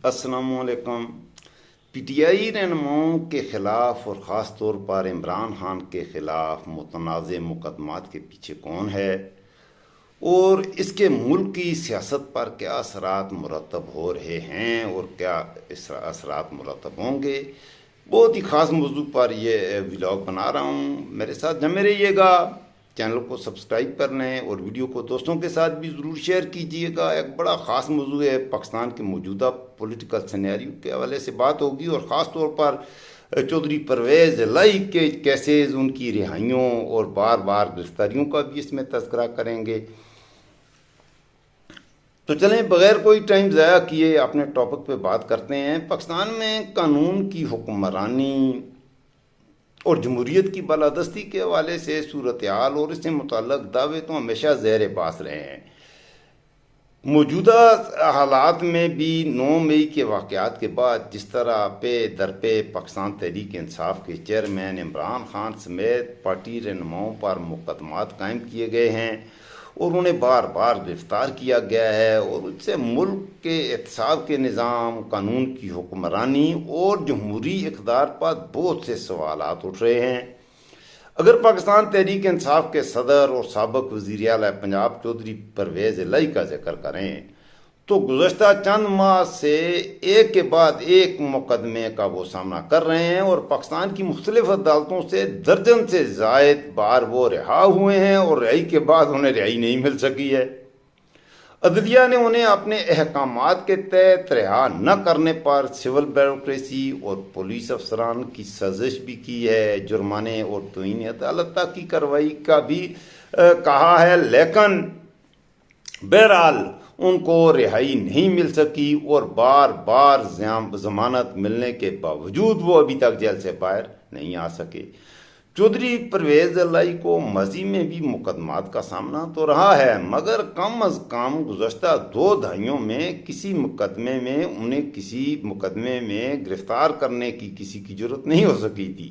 السلام علیکم۔ P T I رہنماؤں کے خلاف اور خاص طور پر عمران خان کے خلاف متنازع مقدمات کے پیچھے کون ہے اور اس کے ملک کی سیاست پر کیا اثرات مرتب ہو رہے ہیں اور کیا اثرات مرتب ہوں گے، بہت ہی خاص موضوع پر یہ ولاگ بنا رہا ہوں۔ میرے ساتھ جمع رہیے گا، چینل کو سبسکرائب کر لیں اور ویڈیو کو دوستوں کے ساتھ بھی ضرور شیئر کیجیے گا۔ ایک بڑا خاص موضوع ہے، پاکستان کے موجودہ پولیٹیکل سینیریو کے حوالے سے بات ہوگی اور خاص طور پر چودھری پرویز الہی کے کیسز، ان کی رہائیوں اور بار بار گرفتاریوں کا بھی اس میں تذکرہ کریں گے۔ تو چلیں بغیر کوئی ٹائم ضائع کیے اپنے ٹاپک پہ بات کرتے ہیں۔ پاکستان میں قانون کی حکمرانی اور جمہوریت کی بالادستی کے حوالے سے صورتحال اور اس سے متعلق دعوے تو ہمیشہ زیر بحث رہے ہیں۔ موجودہ حالات میں بھی 9 مئی کے واقعات کے بعد جس طرح پہ در پہ پاکستان تحریک انصاف کے چیئرمین عمران خان سمیت پارٹی رہنماؤں پر مقدمات قائم کیے گئے ہیں اور انہیں بار بار گرفتار کیا گیا ہے اور اس سے ملک کے احتساب کے نظام، قانون کی حکمرانی اور جمہوری اقتدار پر بہت سے سوالات اٹھ رہے ہیں۔ اگر پاکستان تحریک انصاف کے صدر اور سابق وزیر اعلیٰ پنجاب چودھری پرویز الہی کا ذکر کریں تو گزشتہ چند ماہ سے ایک کے بعد ایک مقدمے کا وہ سامنا کر رہے ہیں اور پاکستان کی مختلف عدالتوں سے درجن سے زائد بار وہ رہا ہوئے ہیں اور رہائی کے بعد انہیں رہائی نہیں مل سکی ہے۔ عدلیہ نے انہیں اپنے احکامات کے تحت رہا نہ کرنے پر سول بیوروکریسی اور پولیس افسران کی سازش بھی کی ہے، جرمانے اور توہین عدالت تک کی کارروائی کا بھی کہا ہے، لیکن بہرحال ان کو رہائی نہیں مل سکی اور بار بار ضمانت ملنے کے باوجود وہ ابھی تک جیل سے باہر نہیں آ سکے۔ چودھری پرویز الہی کو ماضی میں بھی مقدمات کا سامنا تو رہا ہے، مگر کم از کم گزشتہ 2 دہائیوں میں انہیں کسی مقدمے میں گرفتار کرنے کی کسی کی ضرورت نہیں ہو سکی تھی۔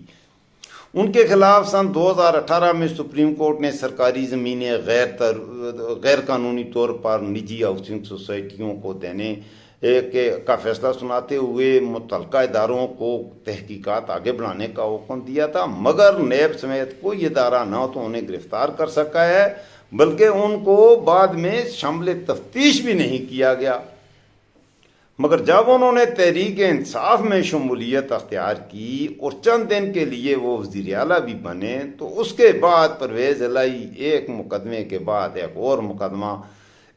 ان کے خلاف سن 2018 میں سپریم کورٹ نے سرکاری زمینیں غیر قانونی طور پر نجی ہاؤسنگ سوسائٹیوں کو دینے کا فیصلہ سناتے ہوئے متعلقہ اداروں کو تحقیقات آگے بڑھانے کا حکم دیا تھا، مگر نیب سمیت کوئی ادارہ نہ تو انہیں گرفتار کر سکا ہے بلکہ ان کو بعد میں شامل تفتیش بھی نہیں کیا گیا۔ مگر جب انہوں نے تحریک انصاف میں شمولیت اختیار کی اور چند دن کے لیے وہ وزیر اعلیٰ بھی بنے تو اس کے بعد پرویز الہی ایک مقدمے کے بعد ایک اور مقدمہ،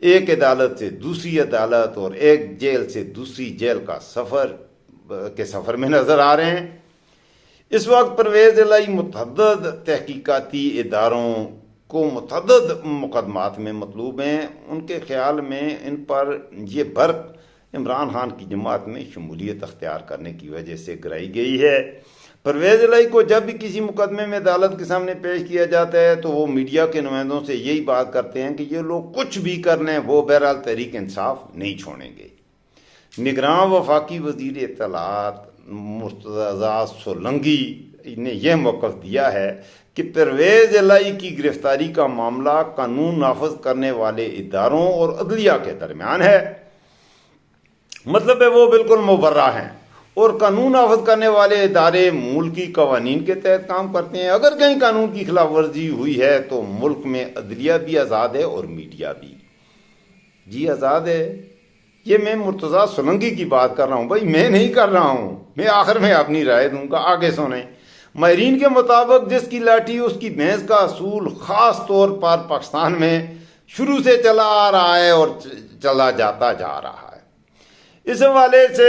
ایک عدالت سے دوسری عدالت اور ایک جیل سے دوسری جیل کا سفر میں نظر آ رہے ہیں۔ اس وقت پرویز الہی متعدد تحقیقاتی اداروں کو متعدد مقدمات میں مطلوب ہیں۔ ان کے خیال میں ان پر یہ برق عمران خان کی جماعت میں شمولیت اختیار کرنے کی وجہ سے گرائی گئی ہے۔ پرویز الہی کو جب بھی کسی مقدمے میں عدالت کے سامنے پیش کیا جاتا ہے تو وہ میڈیا کے نمائندوں سے یہی بات کرتے ہیں کہ یہ لوگ کچھ بھی کر لیں وہ بہرحال تحریک انصاف نہیں چھوڑیں گے۔ نگراں وفاقی وزیر اطلاعات مرتضی سولنگی نے یہ موقف دیا ہے کہ پرویز الہی کی گرفتاری کا معاملہ قانون نافذ کرنے والے اداروں اور عدلیہ کے درمیان ہے، مطلب ہے وہ بالکل مبرہ ہیں اور قانون نافذ کرنے والے ادارے ملکی قوانین کے تحت کام کرتے ہیں۔ اگر کہیں قانون کی خلاف ورزی ہوئی ہے تو ملک میں عدلیہ بھی آزاد ہے اور میڈیا بھی جی آزاد ہے۔ یہ میں مرتضی سولنگی کی بات کر رہا ہوں، بھائی میں نہیں کر رہا ہوں، میں آخر میں اپنی رائے دوں گا، آگے سنیں۔ ماہرین کے مطابق جس کی لاٹھی اس کی بھینس کا اصول خاص طور پر پاکستان میں شروع سے چلا آ رہا ہے اور چلا جاتا جا رہا ہے۔ اس حوالے سے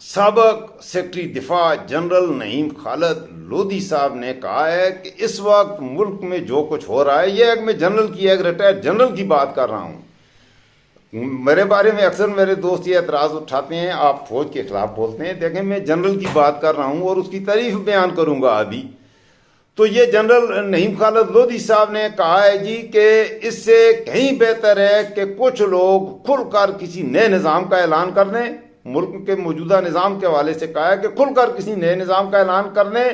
سابق سیکرٹری دفاع جنرل نعیم خالد لودھی صاحب نے کہا ہے کہ اس وقت ملک میں جو کچھ ہو رہا ہے، یہ ایک میں جنرل کی ایک ریٹائرڈ جنرل کی بات کر رہا ہوں۔ میرے بارے میں اکثر میرے دوست یہ اعتراض اٹھاتے ہیں آپ فوج کے خلاف بولتے ہیں، دیکھیں میں جنرل کی بات کر رہا ہوں اور اس کی تعریف بیان کروں گا ابھی۔ تو یہ جنرل نعیم خالد لودھی صاحب نے کہا ہے جی کہ اس سے کہیں بہتر ہے کہ کچھ لوگ کھل کر کسی نئے نظام کا اعلان کر دیں۔ ملک کے موجودہ نظام کے حوالے سے کہا ہے کہ کھل کر کسی نئے نظام کا اعلان کر دیں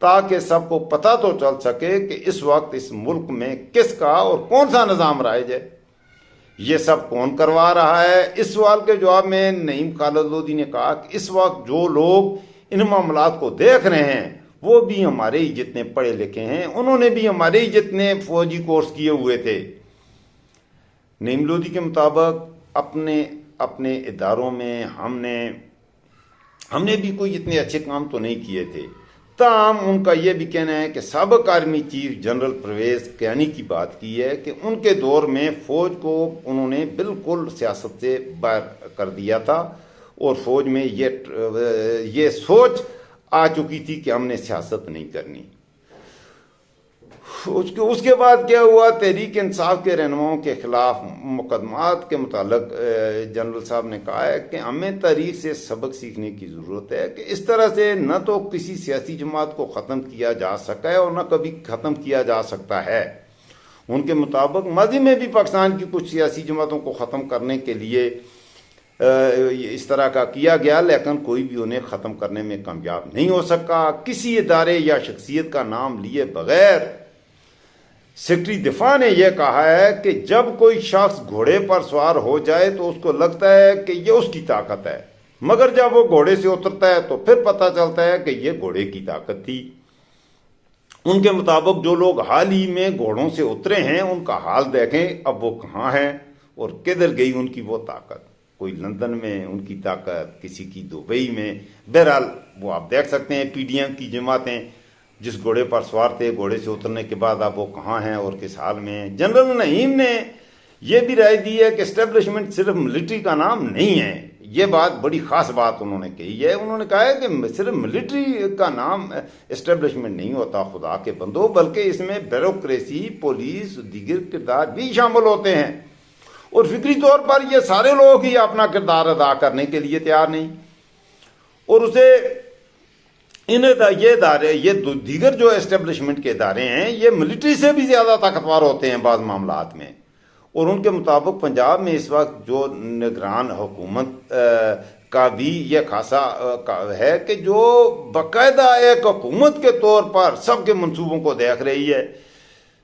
تاکہ سب کو پتہ تو چل سکے کہ اس وقت اس ملک میں کس کا اور کون سا نظام رائج ہے۔ یہ سب کون کروا رہا ہے؟ اس سوال کے جواب میں نعیم خالد لودھی نے کہا کہ اس وقت جو لوگ ان معاملات کو دیکھ رہے ہیں وہ بھی ہمارے ہی جتنے پڑھے لکھے ہیں، انہوں نے بھی ہمارے ہی جتنے فوجی کورس کیے ہوئے تھے۔ نعیم لودھی کے مطابق اپنے اداروں میں ہم نے بھی کوئی اتنے اچھے کام تو نہیں کیے تھے، تاہم ان کا یہ بھی کہنا ہے کہ سابق army chief general Pervez Kayani کی بات کی ہے کہ ان کے دور میں فوج کو انہوں نے بالکل سیاست سے باہر کر دیا تھا، اور فوج میں یہ سوچ آ چکی تھی کہ ہم نے سیاست نہیں کرنی۔ اس کے بعد کیا ہوا؟ تحریک انصاف کے رہنماؤں کے خلاف مقدمات کے متعلق جنرل صاحب نے کہا ہے کہ ہمیں تاریخ سے سبق سیکھنے کی ضرورت ہے کہ اس طرح سے نہ تو کسی سیاسی جماعت کو ختم کیا جا سکا ہے اور نہ کبھی ختم کیا جا سکتا ہے۔ ان کے مطابق ماضی میں بھی پاکستان کی کچھ سیاسی جماعتوں کو ختم کرنے کے لیے اس طرح کا کیا گیا، لیکن کوئی بھی انہیں ختم کرنے میں کامیاب نہیں ہو سکا۔ کسی ادارے یا شخصیت کا نام لیے بغیر سیکرٹری دفاع نے یہ کہا ہے کہ جب کوئی شخص گھوڑے پر سوار ہو جائے تو اس کو لگتا ہے کہ یہ اس کی طاقت ہے، مگر جب وہ گھوڑے سے اترتا ہے تو پھر پتہ چلتا ہے کہ یہ گھوڑے کی طاقت تھی۔ ان کے مطابق جو لوگ حال ہی میں گھوڑوں سے اترے ہیں ان کا حال دیکھیں، اب وہ کہاں ہیں اور کدھر گئی ان کی وہ طاقت۔ کوئی لندن میں ان کی طاقت، کسی کی دبئی میں، بہرحال وہ آپ دیکھ سکتے ہیں پی ڈی ایم کی جماعتیں جس گھوڑے پر سوار تھے، گھوڑے سے اترنے کے بعد اب وہ کہاں ہیں اور کس حال میں ہیں۔ جنرل نعیم نے یہ بھی رائے دی ہے کہ اسٹیبلشمنٹ صرف ملٹری کا نام نہیں ہے۔ یہ بات بڑی خاص بات انہوں نے کہی ہے۔ انہوں نے کہا ہے کہ صرف ملٹری کا نام اسٹیبلشمنٹ نہیں ہوتا خدا کے بندو، بلکہ اس میں بیوروکریسی، پولیس، دیگر کردار بھی شامل ہوتے ہیں، اور فکری طور پر یہ سارے لوگ ہی اپنا کردار ادا کرنے کے لیے تیار نہیں، اور اسے یہ دیگر جو اسٹیبلشمنٹ کے ادارے ہیں یہ ملٹری سے بھی زیادہ طاقتور ہوتے ہیں بعض معاملات میں۔ اور ان کے مطابق پنجاب میں اس وقت جو نگران حکومت کا بھی یہ خاصا ہے کہ جو باقاعدہ ایک حکومت کے طور پر سب کے منصوبوں کو دیکھ رہی ہے۔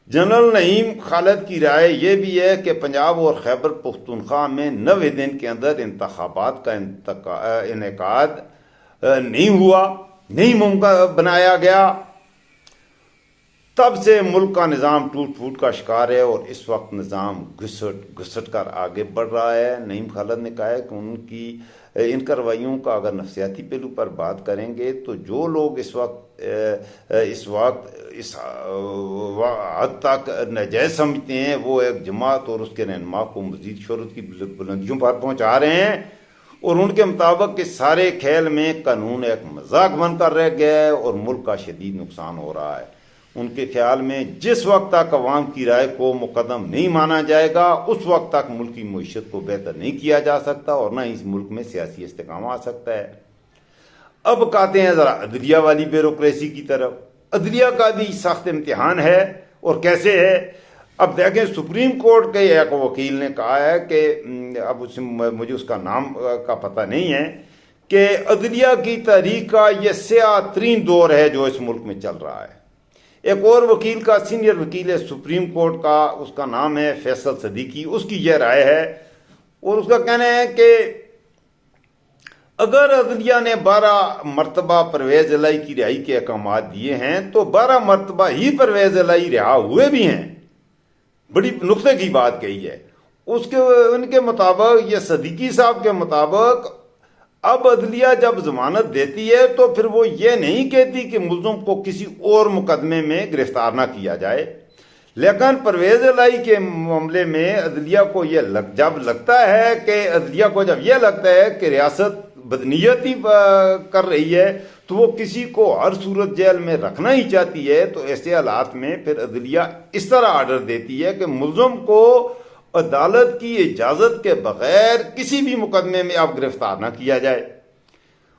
جنرل نعیم خالد کی رائے یہ بھی ہے کہ پنجاب اور خیبر پختونخوا میں 90 دن کے اندر انتخابات کا انعقاد نہیں ہوا، نہیں ممکن بنایا گیا، تب سے ملک کا نظام ٹوٹ پھوٹ کا شکار ہے اور اس وقت نظام گھسٹ کر آگے بڑھ رہا ہے۔ نعیم خالد نے کہا ہے کہ ان کارروائیوں کا اگر نفسیاتی پہلو پر بات کریں گے تو جو لوگ اس وقت اس حد تک ناجائز سمجھتے ہیں وہ ایک جماعت اور اس کے رہنما کو مزید شہرت کی بلندیوں پر پہنچا رہے ہیں، اور ان کے مطابق کہ سارے کھیل میں قانون ایک مذاق بن کر رہ گیا ہے اور ملک کا شدید نقصان ہو رہا ہے۔ ان کے خیال میں جس وقت تک عوام کی رائے کو مقدم نہیں مانا جائے گا اس وقت تک ملک کی معیشت کو بہتر نہیں کیا جا سکتا اور نہ اس ملک میں سیاسی استحکام آ سکتا ہے۔ اب کہتے ہیں ذرا عدلیہ والی بیوروکریسی کی طرف۔ عدلیہ کا بھی سخت امتحان ہے، اور کیسے ہے؟ اب دیکھیں، سپریم کورٹ کے ایک وکیل نے کہا ہے کہ اب مجھے اس کا نام کا پتہ نہیں ہے کہ عدلیہ کی تحریک کا یہ سیاہ ترین دور ہے جو اس ملک میں چل رہا ہے۔ ایک اور وکیل کا، سینئر وکیل ہے سپریم کورٹ کا، اس کا نام ہے فیصل صدیقی، اس کی یہ رائے ہے اور اس کا کہنا ہے کہ اگر عدلیہ نے 12 مرتبہ پرویز الہی کی رہائی کے احکامات دیے ہیں تو 12 مرتبہ ہی پرویز الہی رہا ہوئے بھی ہیں۔ بڑی نقطے کی بات کہی ہے ان کے مطابق، یہ صدیقی صاحب کے مطابق، اب عدلیہ جب ضمانت دیتی ہے تو پھر وہ یہ نہیں کہتی کہ ملزم کو کسی اور مقدمے میں گرفتار نہ کیا جائے، لیکن پرویز الہی کے معاملے میں عدلیہ کو جب لگتا ہے کہ ریاست بدنیتی کر رہی ہے تو وہ کسی کو ہر صورت جیل میں رکھنا ہی چاہتی ہے، تو ایسے حالات میں پھر عدلیہ اس طرح آرڈر دیتی ہے کہ ملزم کو عدالت کی اجازت کے بغیر کسی بھی مقدمے میں اب گرفتار نہ کیا جائے۔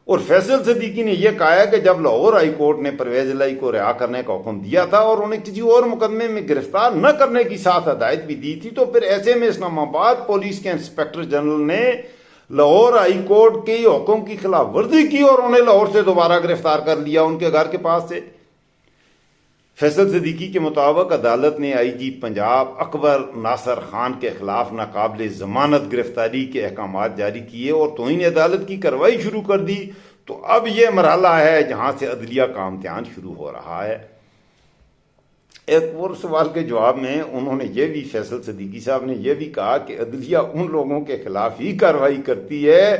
اور فیصل صدیقی نے یہ کہا ہے کہ جب لاہور ہائی کورٹ نے پرویز الہی کو رہا کرنے کا حکم دیا تھا اور انہیں کسی اور مقدمے میں گرفتار نہ کرنے کی ساتھ ہدایت بھی دی تھی، تو پھر ایسے میں اسلام آباد پولیس کے انسپکٹر جنرل نے لاہور ہائی کورٹ کے حکم کی خلاف ورزی کی اور انہیں لاہور سے دوبارہ گرفتار کر لیا ان کے گھر کے پاس سے۔ فیصل صدیقی کے مطابق عدالت نے آئی جی پنجاب اکبر ناصر خان کے خلاف ناقابل ضمانت گرفتاری کے احکامات جاری کیے اور توہین عدالت کی کارروائی شروع کر دی۔ تو اب یہ مرحلہ ہے جہاں سے عدلیہ کا امتحان شروع ہو رہا ہے۔ ایک اور سوال کے جواب میں انہوں نے یہ بھی، فیصل صدیقی صاحب نے یہ بھی کہا کہ عدلیہ ان لوگوں کے خلاف ہی کارروائی کرتی ہے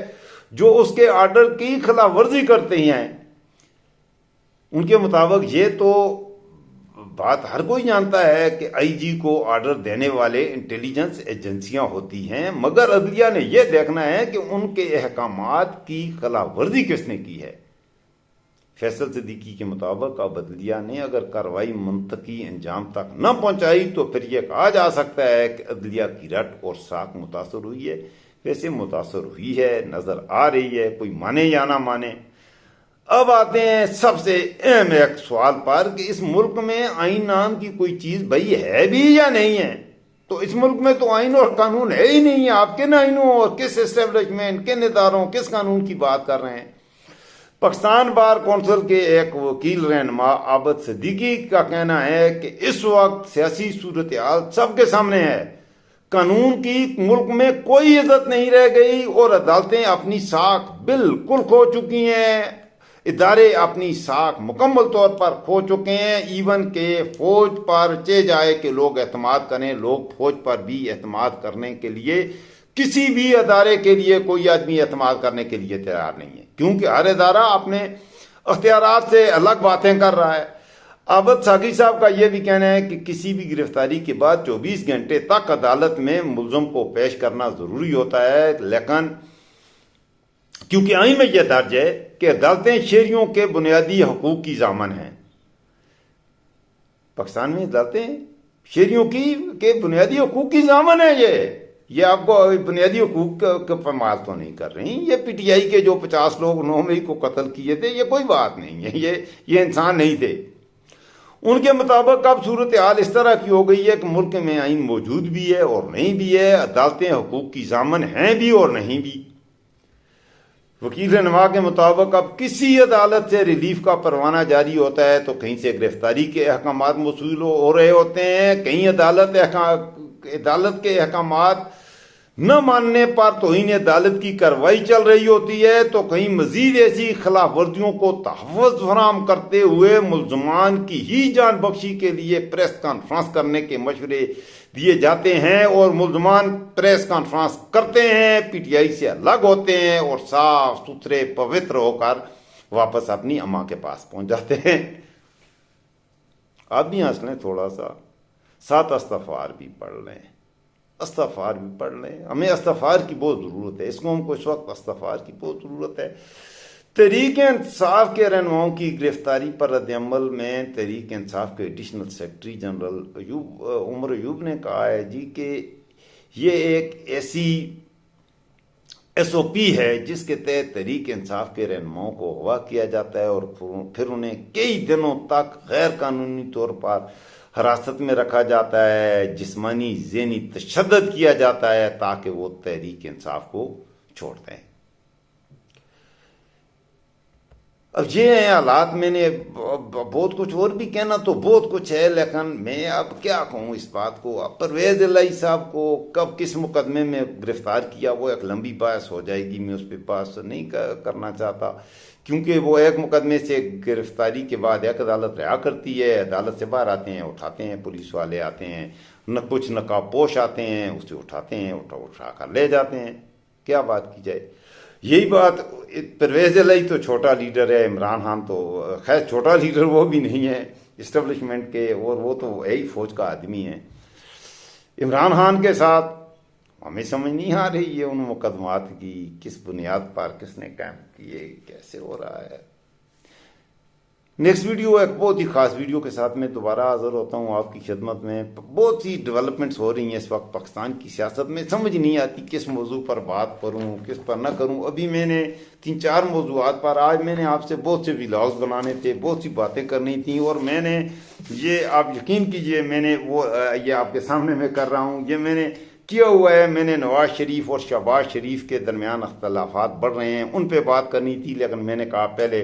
جو اس کے آرڈر کی خلاف ورزی کرتے ہیں۔ ان کے مطابق یہ تو بات ہر کوئی جانتا ہے کہ آئی جی کو آرڈر دینے والے انٹیلیجنس ایجنسیاں ہوتی ہیں، مگر عدلیہ نے یہ دیکھنا ہے کہ ان کے احکامات کی خلاف ورزی کس نے کی ہے۔ فیصل صدیقی کے مطابق اب عدلیہ نے اگر کارروائی منطقی انجام تک نہ پہنچائی تو پھر یہ کہا جا سکتا ہے کہ عدلیہ کی رٹ اور ساکھ متاثر ہوئی ہے۔ ویسے متاثر ہوئی ہے، نظر آ رہی ہے، کوئی مانے یا نہ مانے۔ اب آتے ہیں سب سے اہم ایک سوال پر کہ اس ملک میں آئین نام کی کوئی چیز بھائی ہے بھی یا نہیں ہے؟ تو اس ملک میں تو آئین اور قانون ہے ہی نہیں ہے۔ آپ کن آئینوں اور کس اسٹیبلشمنٹ، کن اداروں، کس قانون کی بات کر رہے ہیں؟ پاکستان بار کونسل کے ایک وکیل رہنما عابد صدیقی کا کہنا ہے کہ اس وقت سیاسی صورتحال سب کے سامنے ہے، قانون کی ملک میں کوئی عزت نہیں رہ گئی اور عدالتیں اپنی ساکھ بالکل کھو چکی ہیں، ادارے اپنی ساکھ مکمل طور پر کھو چکے ہیں۔ ایون کہ فوج پر چہ جائے کہ لوگ اعتماد کریں، لوگ فوج پر بھی اعتماد کرنے کے لیے، کسی بھی ادارے کے لیے کوئی آدمی اعتماد کرنے کے لیے تیار نہیں ہے، کیونکہ ہر ادارہ اپنے اختیارات سے الگ باتیں کر رہا ہے۔ عابد ساقی صاحب کا یہ بھی کہنا ہے کہ کسی بھی گرفتاری کے بعد 24 گھنٹے تک عدالت میں ملزم کو پیش کرنا ضروری ہوتا ہے، لیکن کیونکہ آئین میں یہ درج ہے کہ عدالتیں شہریوں کے بنیادی حقوق کی ضامن ہیں۔ پاکستان میں عدالتیں شہریوں کے بنیادی حقوق کی ضامن ہیں۔ یہ آپ کو بنیادی حقوق کا پامال تو نہیں کر رہی۔ یہ پی ٹی آئی کے جو 50 لوگ 9 مئی کو قتل کیے تھے، یہ کوئی بات نہیں ہے، یہ انسان نہیں تھے۔ ان کے مطابق اب صورتحال اس طرح کی ہو گئی ہے کہ ملک میں آئین موجود بھی ہے اور نہیں بھی ہے، عدالتیں حقوق کی ضامن ہیں بھی اور نہیں بھی۔ وکیل رہنما کے مطابق اب کسی عدالت سے ریلیف کا پروانہ جاری ہوتا ہے تو کہیں سے گرفتاری کے احکامات موصول ہو رہے ہوتے ہیں، کہیں عدالت کے احکامات نہ ماننے پر توہین عدالت کی کارروائی چل رہی ہوتی ہے، تو کہیں مزید ایسی خلاف ورزیوں کو تحفظ فراہم کرتے ہوئے ملزمان کی ہی جان بخشی کے لیے پریس کانفرنس کرنے کے مشورے دیے جاتے ہیں، اور ملزمان پریس کانفرنس کرتے ہیں، پی ٹی آئی سے الگ ہوتے ہیں اور صاف ستھرے پوتر ہو کر واپس اپنی اماں کے پاس پہنچ جاتے ہیں۔ آپ بھی ہنس لیں تھوڑا سا، ساتھ استغفار بھی پڑھ لیں، استغفار بھی پڑھ لیں۔ ہمیں استغفار کی بہت ضرورت ہے، اس قوم کو اس وقت استغفار کی بہت ضرورت ہے۔ تحریک انصاف کے رہنماؤں کی گرفتاری پر رد عمل میں تحریک انصاف کے additional secretary general Omar Ayub نے کہا ہے کہ یہ ایک ایسی ایس او پی ہے جس کے تحت تحریک انصاف کے رہنماؤں کو اغوا کیا جاتا ہے اور پھر انہیں کئی دنوں تک غیر قانونی طور پر حراست میں رکھا جاتا ہے، جسمانی ذہنی تشدد کیا جاتا ہے تاکہ وہ تحریک انصاف کو چھوڑ دیں۔ اب یہ ہیں حالات۔ میں نے بہت کچھ اور بھی کہنا تو بہت کچھ ہے، لیکن میں اب کیا کہوں اس بات کو۔ اب پرویز الہی صاحب کو کب کس مقدمے میں گرفتار کیا وہ ایک لمبی بحث ہو جائے گی، میں اس پہ بحث نہیں کرنا چاہتا، کیونکہ وہ ایک مقدمے سے گرفتاری کے بعد ایک عدالت رہا کرتی ہے، عدالت سے باہر آتے ہیں، اٹھاتے ہیں، پولیس والے آتے ہیں، کچھ نقاب پوش آتے ہیں، اسے اٹھاتے ہیں، اٹھا کر لے جاتے ہیں۔ کیا بات کی جائے؟ یہی بات پرویز الہی تو چھوٹا لیڈر ہے، عمران خان تو خیر چھوٹا لیڈر وہ بھی نہیں ہے اسٹیبلشمنٹ کے، اور وہ تو یہی فوج کا آدمی ہے۔ عمران خان کے ساتھ ہمیں سمجھ نہیں آ رہی ہے ان مقدمات کی کس بنیاد پر کس نے قائم کیے، کیسے ہو رہا ہے۔ نیکسٹ ویڈیو ایک بہت ہی خاص ویڈیو کے ساتھ میں دوبارہ حاضر ہوتا ہوں آپ کی خدمت میں۔ بہت سی ڈیولپمنٹس ہو رہی ہیں اس وقت پاکستان کی سیاست میں، سمجھ نہیں آتی کس موضوع پر بات کروں کس پر نہ کروں۔ ابھی میں نے 3-4 موضوعات پر، آج میں نے آپ سے بہت سے ولاگز بنانے تھے، بہت سی باتیں کرنی تھیں، اور میں نے یہ آپ یقین کیجئے میں نے وہ یہ آپ کے سامنے میں کر رہا ہوں، یہ میں نے کیا ہوا ہے۔ میں نے نواز شریف اور شہباز شریف کے درمیان اختلافات بڑھ رہے ہیں، ان پہ بات کرنی تھی، لیکن میں نے کہا پہلے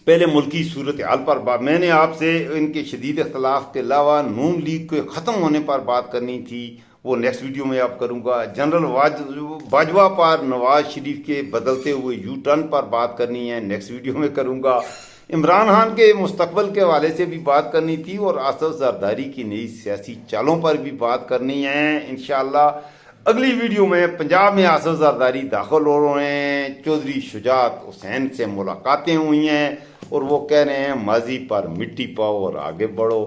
پہلے ملکی صورتحال پر بات، میں نے آپ سے ان کے شدید اختلاف کے علاوہ نون لیگ کے ختم ہونے پر بات کرنی تھی، وہ نیکسٹ ویڈیو میں آپ کروں گا۔ جنرل باجوہ پر نواز شریف کے بدلتے ہوئے یو ٹرن پر بات کرنی ہے، نیکسٹ ویڈیو میں کروں گا۔ عمران خان کے مستقبل کے حوالے سے بھی بات کرنی تھی، اور آصف زرداری کی نئی سیاسی چالوں پر بھی بات کرنی ہے انشاءاللہ۔ اگلی ویڈیو میں پنجاب میں آصف زرداری داخل ہو رہے ہیں، چودھری شجاعت حسین سے ملاقاتیں ہوئی ہیں، اور وہ کہہ رہے ہیں ماضی پر مٹی پاؤ اور آگے بڑھو۔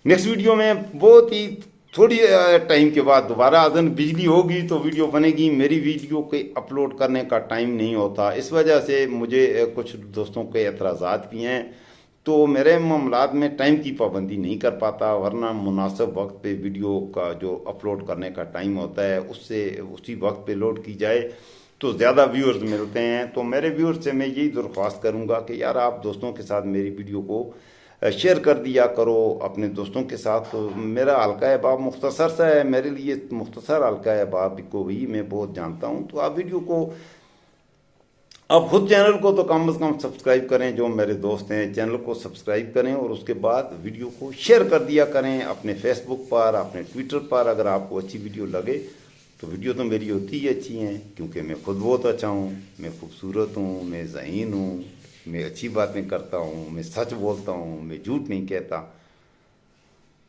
نیکسٹ ویڈیو میں بہت ہی تھوڑی ٹائم کے بعد دوبارہ اذن بجلی ہوگی تو ویڈیو بنے گی، میری ویڈیو کے اپلوڈ کرنے کا ٹائم نہیں ہوتا، اس وجہ سے مجھے کچھ دوستوں کے اعتراضات بھی ہیں، تو میرے معاملات میں ٹائم کی پابندی نہیں کر پاتا، ورنہ مناسب وقت پہ ویڈیو کا جو اپلوڈ کرنے کا ٹائم ہوتا ہے اس سے اسی وقت پہ لوڈ کی جائے تو زیادہ ویورز ملتے ہیں۔ تو میرے ویورز سے میں یہی درخواست کروں گا کہ یار آپ دوستوں کے ساتھ میری ویڈیو کو شیئر کر دیا کرو اپنے دوستوں کے ساتھ۔ تو میرا حلقہ باب مختصر سا ہے، میرے لیے مختصر حلقہ باب کو بھی میں بہت جانتا ہوں، تو آپ ویڈیو کو، آپ خود چینل کو تو کم از کم سبسکرائب کریں، جو میرے دوست ہیں چینل کو سبسکرائب کریں، اور اس کے بعد ویڈیو کو شیئر کر دیا کریں اپنے فیس بک پر، اپنے ٹویٹر پر۔ اگر آپ کو اچھی ویڈیو لگے تو ویڈیو تو میری ہوتی ہی اچھی ہیں، کیونکہ میں خود بہت اچھا ہوں، میں خوبصورت ہوں، میں ذہین ہوں، میں اچھی باتیں کرتا ہوں، میں سچ بولتا ہوں، میں جھوٹ نہیں کہتا۔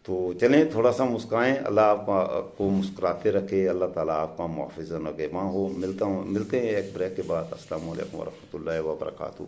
تو چلیں تھوڑا سا مسکرائیں، اللہ آپ کو مسکراتے رکھے، اللہ تعالیٰ آپ کا محافظ و نگہباں ہو۔ ملتے ہیں ایک بریک کے بعد۔ السلام علیکم ورحمۃ اللہ وبرکاتہ۔